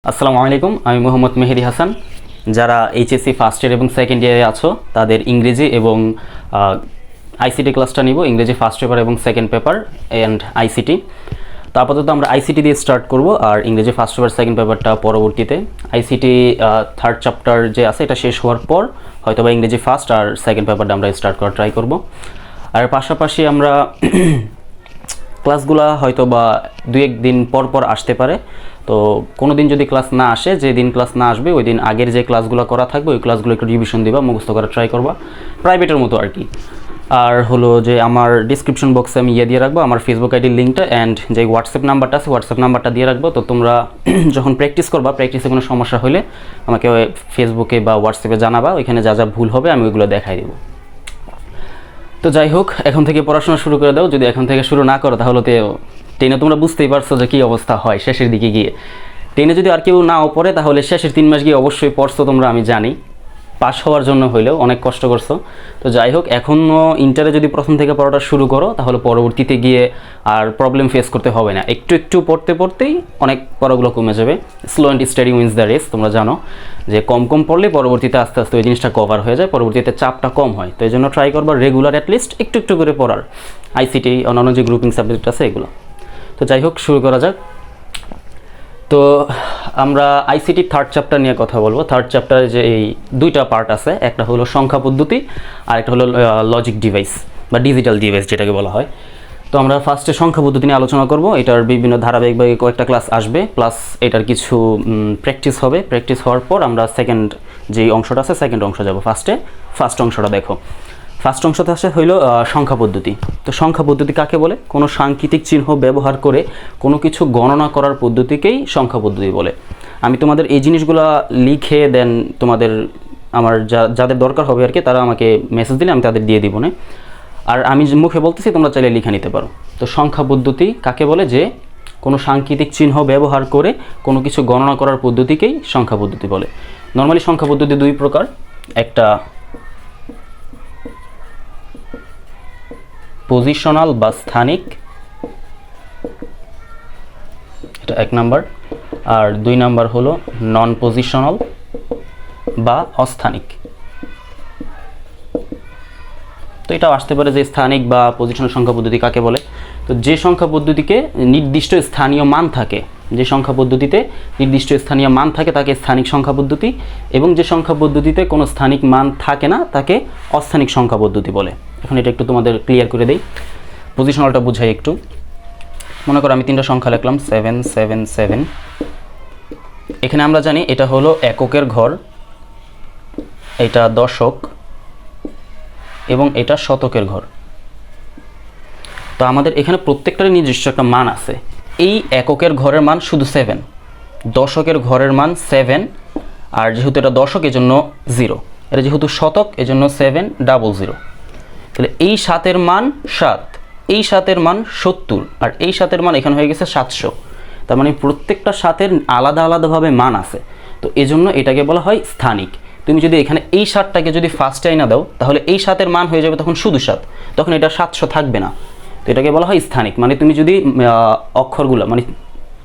আসসালামু আলাইকুম, আমি মোহাম্মদ মেহেদি হাসান। যারা এইচএসসি ফার্স্ট ইয়ার এবং সেকেন্ড ইয়ারে আছো তাদের ইংরেজি এবং আইসিটি ক্লাসটা নিব, ইংরেজি ফার্স্ট পেপার এবং সেকেন্ড পেপার অ্যান্ড আইসিটি। তো আপাতত আমরা আইসিটি দিয়ে স্টার্ট করব, আর ইংরেজি ফার্স্ট পেপার সেকেন্ড পেপারটা পরবর্তীতে। আইসিটি থার্ড চ্যাপ্টার যে আছে এটা শেষ হওয়ার পর হয়তো বা ইংরেজি ফার্স্ট আর সেকেন্ড পেপারটা আমরা স্টার্ট করার ট্রাই করব। আর পাশাপাশি আমরা ক্লাসগুলো হয়তো বা দুই এক দিন পর পর আসতে পারে। তো কোনো দিন যদি ক্লাস না আসে, যে দিন ক্লাস না আসবে ওই দিন আগের যে ক্লাসগুলো করা থাকবে ওই ক্লাসগুলো একটু রিভিশন দিবা, মুখস্থ করার ট্রাই করবা, প্রাইভেটের মতো আর কি। আর হলো যে আমার ডিসক্রিপশন বক্সে আমি দিয়ে রাখবো আমার ফেসবুক আইডির লিঙ্কটা, অ্যান্ড যে হোয়াটসঅ্যাপ নাম্বারটা আছে হোয়াটসঅ্যাপ নাম্বারটা দিয়ে রাখবো। তো তোমরা যখন প্র্যাকটিস করবা, প্র্যাকটিসে কোনো সমস্যা হলে আমাকে ফেসবুকে বা হোয়াটসঅ্যাপে জানাবা, ওইখানে যা যা ভুল হবে আমি ওইগুলো দেখাই দেবো। তো যাই হোক, এখন থেকে পড়াশোনা শুরু করে দাও। যদি এখন থেকে শুরু না করো তাহলে তো টেনে তোমরা বুঝতেই পারছো যে কী অবস্থা হয় শেষের দিকে গিয়ে। টেনে যদি আর কেউ নাও পড়ে তাহলে শেষের 3 মাস গিয়ে অবশ্যই পড়ছো তোমরা, আমি জানি, পাস হওয়ার জন্য হইলেও অনেক কষ্ট করছো। তো যাই হোক, এখনও ইন্টারে যদি প্রথম থেকে পড়াটা শুরু করো তাহলে পরবর্তীতে গিয়ে আর প্রবলেম ফেস করতে হবে না। একটু একটু পড়তে পড়তেই অনেক পড়াগুলো কমে যাবে। Slow and study wins the race, তোমরা জানো যে কম কম পড়লে পরবর্তীতে আস্তে আস্তে ওই জিনিসটা কভার হয়ে যায়, পরবর্তীতে চাপটা কম হয়। তো এই জন্য ট্রাই করবা রেগুলার অ্যাটলিস্ট একটু একটু করে পড়ার, আইসিটি অন্যান্য যে গ্রুপিং সাবজেক্ট আছে এগুলো। তো যাই হোক, শুরু করা যাক। তো আমরা আইসিটি থার্ড চ্যাপ্টার নিয়ে কথা বলবো। থার্ড চ্যাপ্টারে যে এই দুইটা পার্ট আছে, একটা হলো সংখ্যা পদ্ধতি আর একটা হলো লজিক ডিভাইস বা ডিজিটাল ডিভাইস যেটাকে বলা হয়। তো আমরা ফার্স্টে সংখ্যা পদ্ধতি নিয়ে আলোচনা করব। এটার বিভিন্ন ধারাবাহিকভাবে কয়েকটা ক্লাস আসবে, প্লাস এটার কিছু প্র্যাকটিস হবে। প্র্যাকটিস হওয়ার পর আমরা সেকেন্ড যে অংশটা আছে সেকেন্ড অংশ যাব। ফার্স্ট অংশটা দেখো। ফার্স্ট অংশতে আসে হইল সংখ্যা পদ্ধতি। তো সংখ্যা পদ্ধতি কাকে বলে? কোনো সাংকেতিক চিহ্ন ব্যবহার করে কোনো কিছু গণনা করার পদ্ধতিকেই সংখ্যা পদ্ধতি বলে। আমি তোমাদের এই জিনিসগুলো লিখে দেন তোমাদের আমার যাদের দরকার হবে আর কি, তারা আমাকে মেসেজ দিলে আমি তাদের দিয়ে দিব না। আর আমি মুখে বলতেছি, তোমরা চাইলে লিখে নিতে পারো। তো সংখ্যা পদ্ধতি কাকে বলে? যে কোনো সাংকেতিক চিহ্ন ব্যবহার করে কোনো কিছু গণনা করার পদ্ধতিকেই সংখ্যা পদ্ধতি বলে। নর্মালি সংখ্যা পদ্ধতি দুই প্রকার, একটা পজিশনাল বা স্থানিক, এটা 1 নাম্বার। আর 2 নাম্বার হলো নন পজিশনাল বা অস্থানিক। তো এটাও আসতে পারে যে স্থানিক বা পজিশনাল সংখ্যা পদ্ধতি কাকে বলে। তো যে সংখ্যা পদ্ধতিকে নির্দিষ্ট স্থানীয় মান থাকে, যে সংখ্যা পদ্ধতিতে নির্দিষ্ট স্থানীয় মান থাকে তাকে স্থানিক সংখ্যা পদ্ধতি, এবং যে সংখ্যা পদ্ধতিতে কোনো স্থানিক মান থাকে না তাকে অস্থানিক সংখ্যা পদ্ধতি বলে। এখন এটা একটু তোমাদের ক্লিয়ার করে দেই, পজিশনালটা বুঝাই একটু। মনে করো আমি 3টা সংখ্যা লিখলাম 7 7 7। এখানে আমরা জানি এটা হলো এককের ঘর, এটা দশক এবং এটা শতকের ঘর। তো আমাদের এখানে প্রত্যেকটারই নিজস্ব একটা মান আছে। এই এককের ঘরের মান শুধু 7, দশকের ঘরের মান 7, আর যেহেতু এটা দশক এজন্য 0, এটা যেহেতু শতক এজন্য 700। তাহলে এই 7-এর মান 7, এই 7-এর মান 70, আর এই 7-এর মান এখানে হয়ে গেছে 700। তার মানে প্রত্যেকটা 7-এর আলাদা আলাদাভাবে মান আছে। তো এজন্য এটাকে বলা হয় স্থানিক। তুমি যদি এখানে এই 7টাকে যদি ফার্স্টে আইনা দাও তাহলে এই 7-এর মান হয়ে যাবে তখন শুধু 7, তখন এটা 700 থাকবে না। তো এটাকে বলা হয় স্থানিক। মানে তুমি যদি অক্ষরগুলো মানে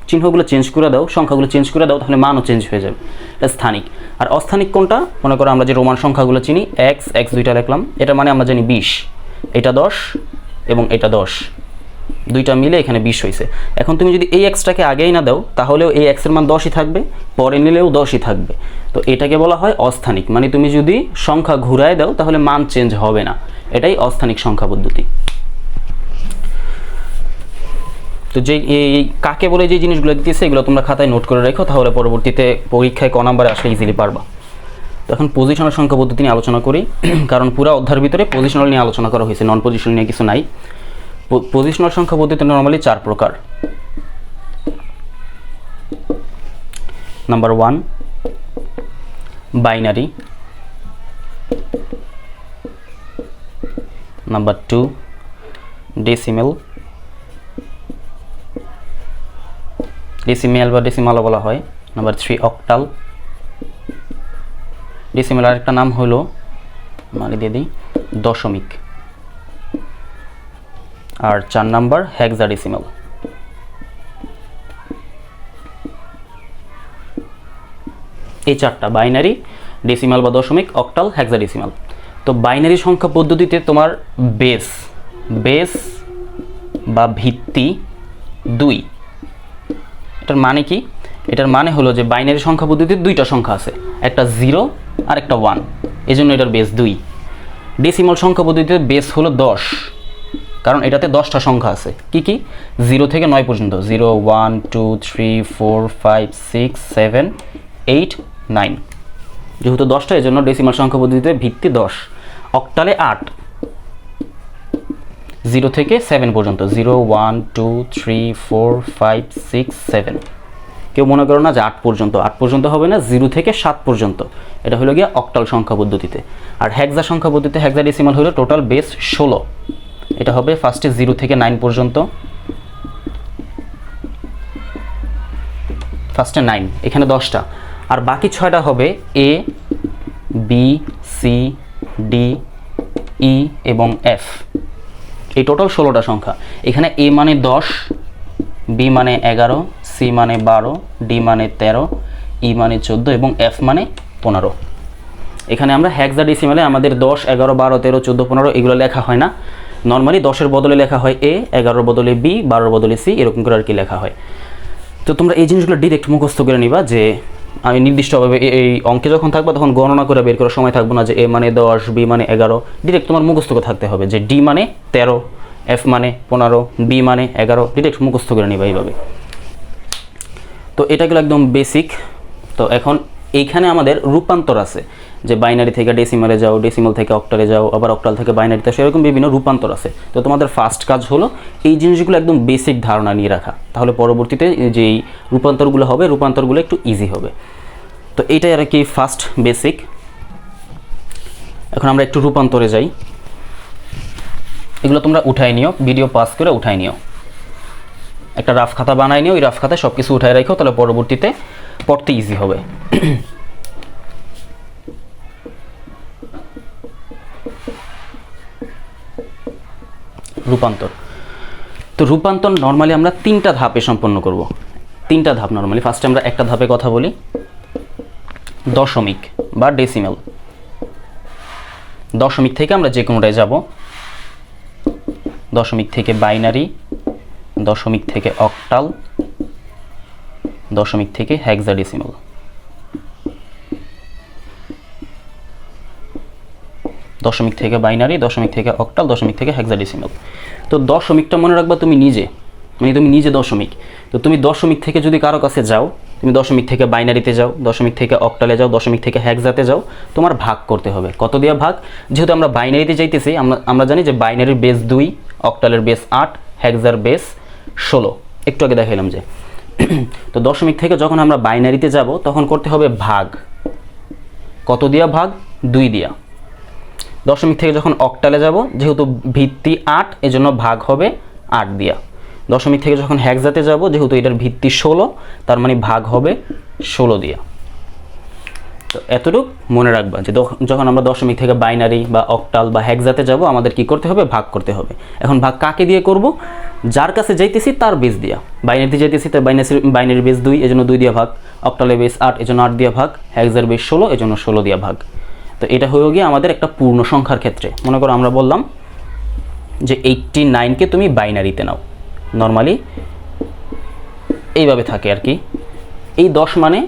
চিহ্নগুলো চেঞ্জ করে দাও, সংখ্যাগুলো চেঞ্জ করে দাও, তাহলে মানও চেঞ্জ হয়ে যাবে, এটা স্থানিক। আর অস্থানিক কোনটা? মনে করো আমরা যে রোমান সংখ্যাগুলো চিনি, x দুইটা লিখলাম, এটা মানে আমরা জানি 20, এটা 10 এবং এটা 10, দুইটা মিলে এখানে 20 হয়েছে। এখন তুমি যদি এই এক্সটাকে আগেই না দাও তাহলেও এই এক্সের মান 10ই থাকবে, পরে নিলেও 10ই থাকবে। তো এটাকে বলা হয় অস্থানিক। মানে তুমি যদি সংখ্যা ঘুরায় দাও তাহলে মান চেঞ্জ হবে না, এটাই অস্থানিক সংখ্যা পদ্ধতি। তো যে এই কাকে বলে যে জিনিসগুলো দিতেছে এগুলো তোমরা খাতায় নোট করে রাখো, তাহলে পরবর্তীতে পরীক্ষায় ক নাম্বারে আসলে ইজিলি পারবা। তো এখন পজিশনাল সংখ্যা পদ্ধতি নিয়ে আলোচনা করি, কারণ পুরো অধ্যায়ের ভিতরে পজিশনাল নিয়ে আলোচনা করা হয়েছে, নন পজিশনাল নিয়ে কিছু নাই। পজিশনাল সংখ্যা পদ্ধতি নর্মালি 4 প্রকার। নাম্বার 1 বাইনারি, নাম্বার 2 ডেসিমেল বা ডেসিমালও বলা হয়, নাম্বার 3 অক্টাল। ডেসিমেল আরেকটা নাম হলো মানে দিয়ে দিই দশমিক। আর 4 নাম্বার হেক্সাডেসিমাল। এই চারটা বাইনারি, ডেসিমাল বা দশমিক, অক্টাল, হেক্সাডেসিমাল। তো বাইনারি সংখ্যা পদ্ধতিতে তোমার বেস বেস বা ভিত্তি 2। এটার মানে কি? এটার মানে হলো যে বাইনারি সংখ্যা পদ্ধতিতে দুইটা সংখ্যা আছে, একটা 0 আর একটা 1, এই জন্য এটার বেস 2। ডেসিমাল সংখ্যা পদ্ধতিতে বেস হলো 10, কারণ এটাতে 10টা সংখ্যা আছে। কি কি? 0 থেকে 9 পর্যন্ত, 0 1 2 3 4 5 6 7 8 9, যেহেতু 10টা এই জন্য ডেসিমাল সংখ্যা পদ্ধতিতে ভিত্তি 10। অক্টালে 8, 0 থেকে 7 পর্যন্ত, 0 1 2 3 4 5 6 7। কেউ মনে করো না যে 8 পর্যন্ত, 8 পর্যন্ত হবে না, 0 থেকে 7 পর্যন্ত, এটা হলো গিয়ে অক্টাল সংখ্যা পদ্ধতিতে। আর হেক্সা সংখ্যা পদ্ধতিতে হেক্সাডেসিমাল হলো টোটাল বেস 16। এটা হবে ফার্স্টে 0 থেকে 9 পর্যন্ত, ফার্স্টে 9, এখানে 10টা, আর বাকি 6টা হবে A B C D E এবং এফ। এই টোটাল 16টা সংখ্যা। এখানে এ মানে 10, বি মানে 11, সি মানে 12, ডি মানে 13, ই মানে 14 এবং এফ মানে 15। এখানে আমরা হেক্সাডেসিমালে আমাদের 10 11 12 13 14 15 এগুলো লেখা হয় না, নর্মালি 10-এর বদলে লেখা হয় এ, 11-এর বদলে বি, 12-এর বদলে সি, এরকম করে আর কি লেখা হয়। তো তোমরা এই জিনিসগুলো ডিরেক্ট মুখস্থ করে নিবা, যে আমি নির্দিষ্টভাবে এই অঙ্কে যখন থাকবা তখন গণনা করে বের করার সময় থাকবো না যে এ মানে 10, বি মানে 11, ডিরেক্ট তোমার মুখস্থ করে থাকতে হবে যে ডি মানে 13, এফ মানে 15, বি মানে 11, ডিরেক্ট মুখস্থ করে নিবা এইভাবে। তো এটা গেলো একদম বেসিক। তো এখন এইখানে আমাদের রূপান্তর আছে, যে বাইনারি থেকে ডেসিমালে যাও, ডেসিমাল থেকে অক্টালে যাও, আবার অক্টাল থেকে বাইনারিতে, সেরকম বিভিন্ন রূপান্তর আছে। তো তোমাদের ফার্স্ট কাজ হলো এই জিনিসগুলো একদম বেসিক ধারণা নিয়ে রাখা, তাহলে পরবর্তীতে যেই রূপান্তরগুলো হবে রূপান্তরগুলো একটু ইজি হবে। তো এইটাই আর কি ফার্স্ট বেসিক। এখন আমরা একটু রূপান্তরে যাই। এগুলো তোমরা উঠাই নিও, ভিডিও পাস করে উঠাই নিও, একটা রাফ খাতা বানাই নিও, ওই রাফ খাতায় সব কিছু উঠাই রাখো, তাহলে পরবর্তীতে পড়তে ইজি হবে। রূপান্তর। তো রূপান্তর নর্মালি আমরা 3টা ধাপে সম্পন্ন করব। 3টা ধাপ নর্মালি। ফার্স্টে আমরা একটা ধাপে কথা বলি, দশমিক বা ডেসিমাল। দশমিক থেকে আমরা যে কোনোটায় যাব, দশমিক থেকে বাইনারি, দশমিক থেকে অক্টাল, দশমিক থেকে হেক্সাডেসিমাল। দশমিক থেকে বাইনারি, দশমিক থেকে অক্টাল, দশমিক থেকে হেক্সাডেসিমাল। তো দশমিকটা মনে রাখবা তুমি নিজে, মানে তুমি নিজে দশমিক। তো তুমি দশমিক থেকে যদি কারো কাছে যাও, তুমি দশমিক থেকে বাইনারিতে যাও, দশমিক থেকে অক্টালে যাও, দশমিক থেকে হেক্সাতে যাও, তোমার ভাগ করতে হবে। কত দিয়ে ভাগ? যেহেতু আমরা বাইনারিতে যাইতেছি, আমরা জানি যে বাইনারির বেস 2, অক্টালের বেস 8, হেক্সার বেস 16, একটু আগে দেখাইলাম যে। তো দশমিক থেকে যখন আমরা বাইনারিতে যাব তখন করতে হবে ভাগ। কত দিয়া ভাগ? 2 দিয়া। দশমিক থেকে যখন অক্টালে যাব, যেহেতু ভিত্তি 8 এজন্য ভাগ হবে 8 দিয়া। দশমিক থেকে যখন হেক্সাতে যাব, যেহেতু এটার ভিত্তি 16, তার মানে ভাগ হবে 16 দিয়া। তো এতটুকু মনে রাখবা যে যখন আমরা দশমিক থেকে বাইনারি বা অক্টাল বা হেক্সাতে যাব, আমাদের কি করতে হবে? ভাগ করতে হবে। এখন ভাগ কাকে দিয়ে করব? যার কাছে যাইতেছি তার বেস দিয়া। বাইনারিতে যাইতেছি তার বাইনারি বেস 2, এজন্য 2 দিয়া ভাগ। অক্টালের বেস 8, এজন্য 8 দিয়া ভাগ। হেক্সার বেস 16, এজন্য 16 দিয়া ভাগ। তো এটা হয়ে গিয়ে আমাদের একটা পূর্ণ সংখ্যার ক্ষেত্রে। মনে করো আমরা বললাম যে 89কে তুমি বাইনারিতে নাও, নর্মালি এইভাবে থাকে আর কি। এই 10 মানে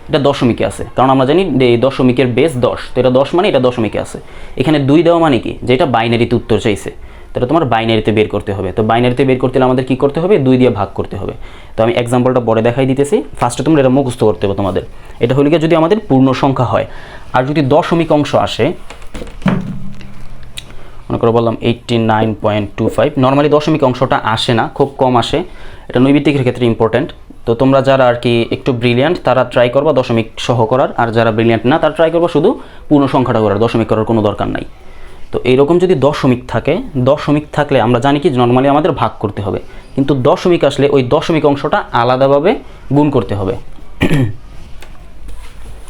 এটা দশমিকে আছে, কারণ আমরা জানি যে এই দশমিকের বেস 10, তো এটা 10 মানে এটা দশমিকে আছে। এখানে 2 দেওয়া মানে কি? যে এটা বাইনারিতে উত্তর চাইছে, তো এটা তোমার বাইনারিতে বের করতে হবে। তো বাইনারিতে বের করতে হলে আমাদের কি করতে হবে? 2 দিয়ে ভাগ করতে হবে। তো আমি এক্সাম্পলটা পরে দেখাই দিতেছি, ফার্স্টে তোমরা এটা মুখস্থ করতে হবে তোমাদের। এটা হলে গিয়ে যদি আমাদের পূর্ণ সংখ্যা হয়, আর যদি দশমিক অংশ আসে, মনে করে বললাম 89.25, নর্মালি দশমিক অংশটা আসে না, খুব কম আসে, এটা নৈবিত্তিকের ক্ষেত্রে ইম্পর্ট্যান্ট। তো তোমরা যারা আর কি একটু ব্রিলিয়ান্ট তারা ট্রাই করবা দশমিক সহ করার, আর যারা ব্রিলিয়ান্ট না তারা ট্রাই করবা শুধু পূর্ণ সংখ্যাটা করার, দশমিক করার কোনো দরকার নাই। তো এইরকম যদি দশমিক থাকে, দশমিক থাকলে আমরা জানি কি নর্মালি আমাদের ভাগ করতে হবে, কিন্তু দশমিক আসলে ওই দশমিক অংশটা আলাদাভাবে গুণ করতে হবে।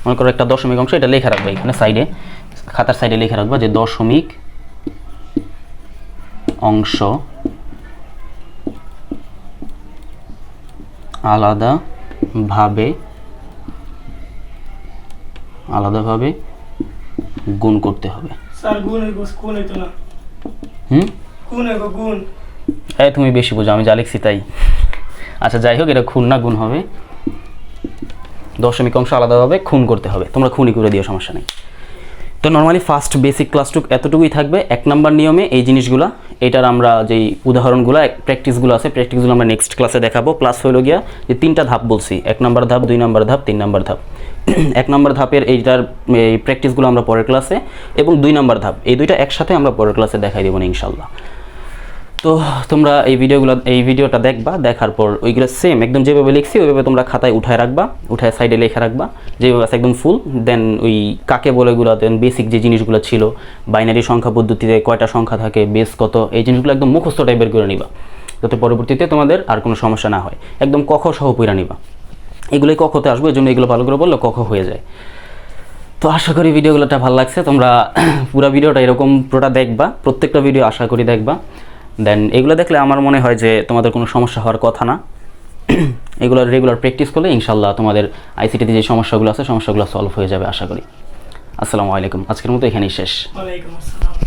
মনে করো একটা দশমিক অংশ, এটা লেখা রাখবে এখানে সাইডে, খাতার সাইডে লেখা রাখবা যে দশমিক অংশ আলাদাভাবে আলাদাভাবে গুণ করতে হবে। স্যার গুণ হইতো না। গুণ হইব গুণ। এই তুমি বেশি বোঝো, আমি যা লিখছি তাই। আচ্ছা যাই হোক, এটা খুন না গুণ হবে। দশমিক অংশ আলাদাভাবে খুন করতে হবে, তোমরা খুনই করে দিও, সমস্যা নেই। তো নর্মালি ফার্স্ট বেসিক ক্লাসটুক এতটুকুই থাকবে। 1 নাম্বার নিয়মে এই জিনিসগুলো, এটার আমরা যেই উদাহরণগুলো প্র্যাকটিসগুলো আছে, প্র্যাকটিসগুলো আমরা নেক্সট ক্লাসে দেখাবো। প্লাস হলো গিয়া যে 3টা ধাপ বলছি, 1 নাম্বার ধাপ, 2 নাম্বার ধাপ, 3 নাম্বার ধাপ। 1 নাম্বার ধাপের এই প্র্যাকটিসগুলো আমরা পরের ক্লাসে, এবং 2 নাম্বার ধাপ, এই দুইটা একসাথে আমরা পরের ক্লাসে দেখাই দেবো না ইনশাল্লাহ। তো তোমরা এই ভিডিওটা দেখবা, দেখার পর ওইগুলো সেম একদম যেভাবে লিখছি ওইভাবে তোমরা খাতায় উঠায় রাখবা, উঠায় সাইডে লেখা রাখবা যেভাবে আছে একদম ফুল। দেন ওই কাকে বলেগুলো, দেন বেসিক যে জিনিসগুলো ছিল, বাইনারি সংখ্যা পদ্ধতিতে কয়টা সংখ্যা থাকে, বেস কত, এই জিনিসগুলো একদম মুখস্থ টাইপের করে নিবা, যাতে পরবর্তীতে তোমাদের আর কোনো সমস্যা না হয়। একদম কখ সহ পইরা নিবা, এগুলোই কখতে আসবে, এই জন্য এগুলো ভালো করে বললে কখ হয়ে যায়। তো আশা করি ভিডিওগুলোটা ভালো লাগছে। তোমরা পুরো ভিডিওটা এরকম পুরোটা দেখবা, প্রত্যেকটা ভিডিও আশা করি দেখবা। দেন এগুলো দেখলে আমার মনে হয় যে তোমাদের কোনো সমস্যা হওয়ার কথা না। এগুলো রেগুলার প্র্যাকটিস করলে ইনশাল্লাহ তোমাদের আইসিটিতে যে সমস্যাগুলো আছে সমস্যাগুলো সলভ হয়ে যাবে আশা করি। আসসালামু আলাইকুম, আজকের মতো এখানেই শেষ। ওয়ালাইকুম আসসালাম।